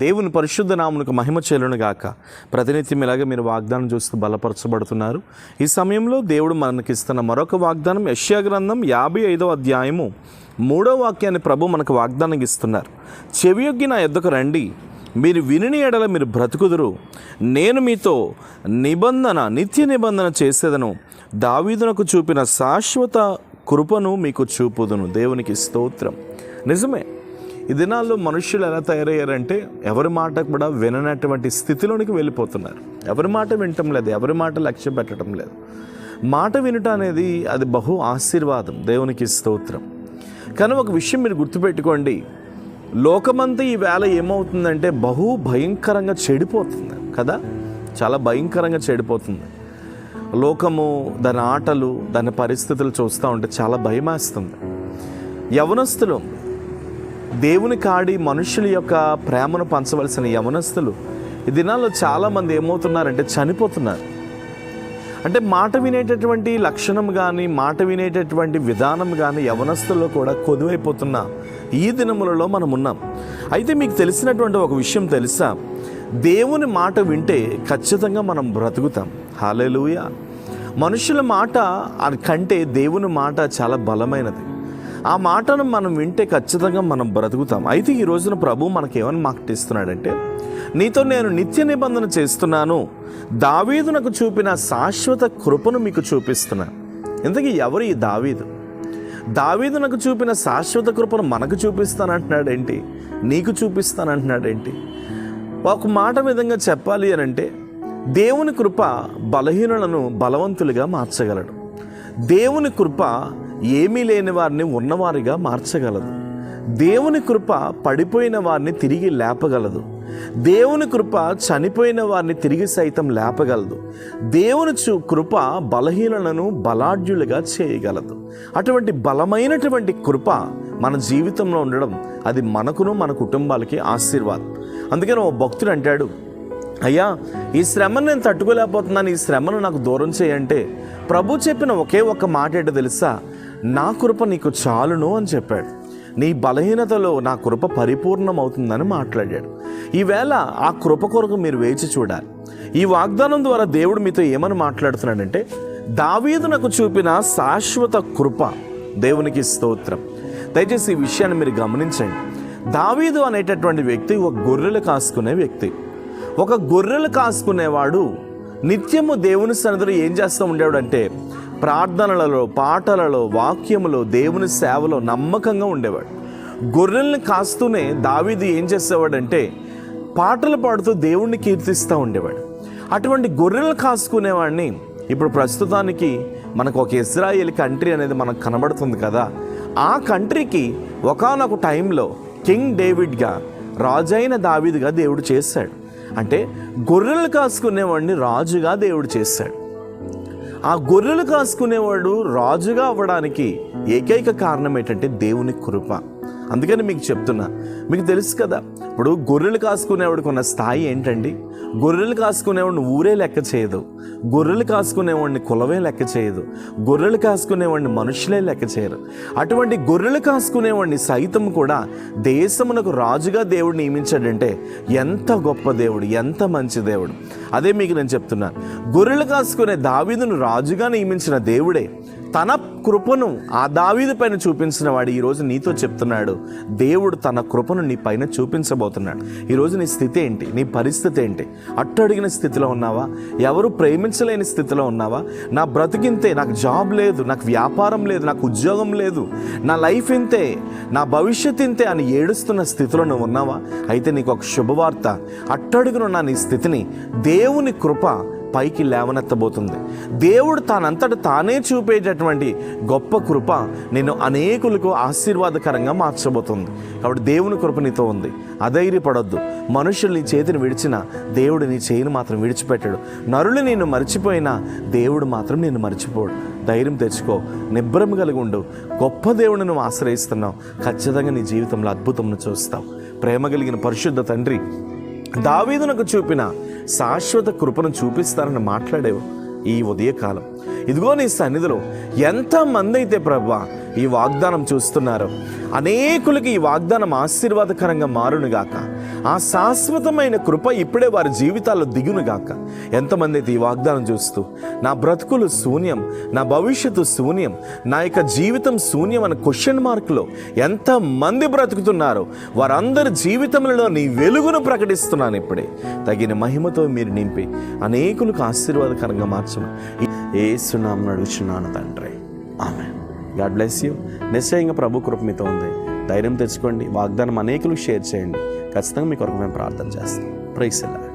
దేవుని పరిశుద్ధ నామమునకు మహిమ చెల్లును గాక. ప్రతినిత్యం ఇలాగే మీరు వాగ్దానం చూస్తూ బలపరచబడుతున్నారు. ఈ సమయంలో దేవుడు మనకిస్తున్న మరొక వాగ్దానం యెషయా గ్రంథం 55వ అధ్యాయము 3వ వాక్యాన్ని ప్రభు మనకు వాగ్దానం ఇస్తున్నారు. చెవియొగ్గి నా యొద్దకు రండి, మీరు వినిని ఎడల మీరు బ్రతుకుదురు, నేను మీతో నిత్య నిబంధన చేసేదను, దావీదునకు చూపిన శాశ్వత కృపను మీకు చూపుదును. దేవునికి స్తోత్రం. నిజమే, ఈ దినాల్లో మనుషులు ఎలా తయారయ్యారంటే ఎవరి మాట కూడా విననటువంటి స్థితిలోనికి వెళ్ళిపోతున్నారు. ఎవరి మాట వినటం లేదు, ఎవరి మాట లక్ష్య పెట్టడం లేదు. మాట వినటం అనేది అది బహు ఆశీర్వాదం. దేవునికి స్తోత్రం. కానీ ఒక విషయం మీరు గుర్తుపెట్టుకోండి, లోకమంతా ఈ వేళ ఏమవుతుందంటే బహు భయంకరంగా చెడిపోతుంది కదా. చాలా భయంకరంగా చెడిపోతుంది. లోకము, దాని ఆటలు, దాని పరిస్థితులు చూస్తూ ఉంటే చాలా భయమేస్తుంది. యవనస్తులు, దేవుని కాడి మనుషుల యొక్క ప్రేమను పంచవలసిన యవనస్తులు ఈ దినాల్లో చాలామంది ఏమవుతున్నారంటే చనిపోతున్నారు. అంటే మాట వినేటటువంటి లక్షణం కానీ, మాట వినేటటువంటి విధానం కానీ యవనస్తుల్లో కూడా కొదువైపోతున్న ఈ దినములలో మనం ఉన్నాం. అయితే మీకు తెలిసినటువంటి ఒక విషయం తెలుసా? దేవుని మాట వింటే ఖచ్చితంగా మనం బ్రతుకుతాం. హల్లెలూయా. మనుషుల మాట కంటే దేవుని మాట చాలా బలమైనది. ఆ మాటను మనం వింటే ఖచ్చితంగా మనం బ్రతుకుతాం. అయితే ఈ రోజున ప్రభు మనకేమని మాటిస్తున్నాడంటే, నీతో నేను నిత్య నిబంధన చేస్తున్నాను, దావీదునకు చూపిన శాశ్వత కృపను మీకు చూపిస్తున్నాను. ఇంతకీ ఎవరు ఈ దావీదు? దావీదునకు చూపిన శాశ్వత కృపను మనకు చూపిస్తానంటున్నాడేంటి? నీకు చూపిస్తానంటున్నాడేంటి? ఒక మాట విధంగా చెప్పాలి అని అంటే, దేవుని కృప బలహీనులను బలవంతులుగా మార్చగలడు. దేవుని కృప ఏమీ లేని వారిని ఉన్నవారిగా మార్చగలదు. దేవుని కృప పడిపోయిన వారిని తిరిగి లేపగలదు. దేవుని కృప చనిపోయిన వారిని తిరిగి సైతం లేపగలదు. దేవుని కృప బలహీనులను బలాఢ్యులుగా చేయగలదు. అటువంటి బలమైనటువంటి కృప మన జీవితంలో ఉండడం అది మనకును మన కుటుంబాలకి ఆశీర్వాదం. అందుకని ఓ భక్తుడు అంటాడు, అయ్యా, ఈ శ్రమను నేను తట్టుకోలేకపోతున్నాను, ఈ శ్రమను నాకు దూరం చేయంటే ప్రభు చెప్పిన ఒకే ఒక్క మాట ఏంటో తెలుసా? నా కృప నీకు చాలును అని చెప్పాడు. నీ బలహీనతలో నా కృప పరిపూర్ణమవుతుందని మాట్లాడాడు. ఈవేళ ఆ కృప కొరకు మీరు వేచి చూడాలి. ఈ వాగ్దానం ద్వారా దేవుడు మీతో ఏమని మాట్లాడుతున్నాడంటే, దావీదునకు చూపిన శాశ్వత కృప. దేవునికి స్తోత్రం. దయచేసి ఈ విషయాన్ని మీరు గమనించండి. దావీదు అనేటటువంటి వ్యక్తి ఒక గొర్రెలు కాసుకునే వ్యక్తి. ఒక గొర్రెలు కాసుకునేవాడు నిత్యము దేవుని సన్నిధిలో ఏం చేస్తూ ఉండేవాడు అంటే, ప్రార్థనలలో, పాటలలో, వాక్యములో, దేవుని సేవలో నమ్మకంగా ఉండేవాడు. గొర్రెల్ని కాస్తూనే దావీదు ఏం చేసేవాడంటే పాటలు పాడుతూ దేవుణ్ణి కీర్తిస్తూ ఉండేవాడు. అటువంటి గొర్రెలు కాసుకునేవాడిని ఇప్పుడు ప్రస్తుతానికి మనకు ఒక ఇజ్రాయేల్ కంట్రీ అనేది మనకు కనబడుతుంది కదా. ఆ కంట్రీకి ఒకానొక టైంలో కింగ్ డేవిడ్గా, రాజైన దావీదుగా దేవుడు చేశాడు. అంటే గొర్రెలు కాసుకునేవాడిని రాజుగా దేవుడు చేశాడు. ఆ గొర్రెలు కాసుకునేవాడు రాజుగా అవ్వడానికి ఏకైక కారణం ఏంటంటే దేవుని కృప. అందుకని మీకు చెప్తున్నా, మీకు తెలుసు కదా, ఇప్పుడు గొర్రెలు కాసుకునేవాడికి ఉన్న స్థాయి ఏంటండి? గొర్రెలు కాసుకునేవాడిని ఊరే లెక్క చేయదు, గొర్రెలు కాసుకునేవాడిని కులమే లెక్క చేయదు, గొర్రెలు కాసుకునేవాడిని మనుషులే లెక్క చేయరు. అటువంటి గొర్రెలు కాసుకునేవాడిని సైతం కూడా దేశమునకు రాజుగా దేవుడు నియమించాడంటే ఎంత గొప్ప దేవుడు, ఎంత మంచి దేవుడు. అదే మీకు నేను చెప్తున్నా, గొర్రెలు కాసుకునే దావీదును రాజుగా నియమించిన దేవుడే తన కృపను ఆ దావీదు పైన చూపించిన వాడు ఈరోజు నీతో చెప్తున్నాడు, దేవుడు తన కృపను నీ పైన చూపించబోతున్నాడు. ఈరోజు నీ స్థితి ఏంటి? నీ పరిస్థితి ఏంటి? అట్టడిగిన స్థితిలో ఉన్నావా? ఎవరు ప్రేమించలేని స్థితిలో ఉన్నావా? నా బ్రతికింతే, నాకు జాబ్ లేదు, నాకు వ్యాపారం లేదు, నాకు ఉద్యోగం లేదు, నా లైఫ్ ఇంతే, నా భవిష్యత్ ఇంతే అని ఏడుస్తున్న స్థితిలో నువ్వు ఉన్నావా? అయితే నీకు ఒక శుభవార్త. అట్టడుగునున్న నీ స్థితిని దేవుని కృప పైకి లేవనెత్తబోతుంది. దేవుడు తానంతట తానే చూపేటటువంటి గొప్ప కృప నేను అనేకులకు ఆశీర్వాదకరంగా మార్చబోతుంది. కాబట్టి దేవుని కృప నీతో ఉంది. అధైర్యపడొద్దు. మనుషులు నీ చేతిని విడిచినా దేవుడు నీ చేయిని మాత్రం విడిచిపెట్టాడు. నరులు నిన్ను మర్చిపోయినా దేవుడు మాత్రం నిన్ను మర్చిపోడు. ధైర్యం తెచ్చుకో, నిబ్బరం కలిగి ఉండు. గొప్ప దేవుడిని నువ్వు ఆశ్రయిస్తున్నావు. ఖచ్చితంగా నీ జీవితంలో అద్భుతం చూస్తావు. ప్రేమ కలిగిన పరిశుద్ధ తండ్రి, దావీదునకు చూపిన శాశ్వత కృపను చూపిస్తారని మాట్లాడేవు ఈ ఉదయకాలం. ఇదిగో నీ సన్నిధిలో ఎంతమంది అయితే ప్రభువా ఈ వాగ్దానం చూస్తున్నారో అనేకులకి ఈ వాగ్దానం ఆశీర్వాదకరంగా మారునుగాక. ఆ శాశ్వతమైన కృప ఇప్పుడే వారి జీవితాల్లో దిగునుగాక. ఎంతమంది అయితే ఈ వాగ్దానం చూస్తూ నా బ్రతుకులు శూన్యం, నా భవిష్యత్తు శూన్యం, నా యొక్క జీవితం శూన్యం అనే క్వశ్చన్ మార్క్లో ఎంతమంది బ్రతుకుతున్నారో వారందరి జీవితంలో నీ వెలుగును ప్రకటిస్తున్నాను. ఇప్పుడే తగిన మహిమతో మీరు నింపి అనేకులకు ఆశీర్వాదకరంగా మార్చమని యేసు నామమున అడుగుచున్నాను తండ్రి, ఆమేన్. God bless you. నిశ్చయంగా ప్రభు కృప మీతో ఉంది. ధైర్యం తెచ్చుకోండి. వాగ్దానం అనేకులకు షేర్ చేయండి. ఖచ్చితంగా మీ కొరకు మేము ప్రార్థన చేస్తాం. Praise the lord.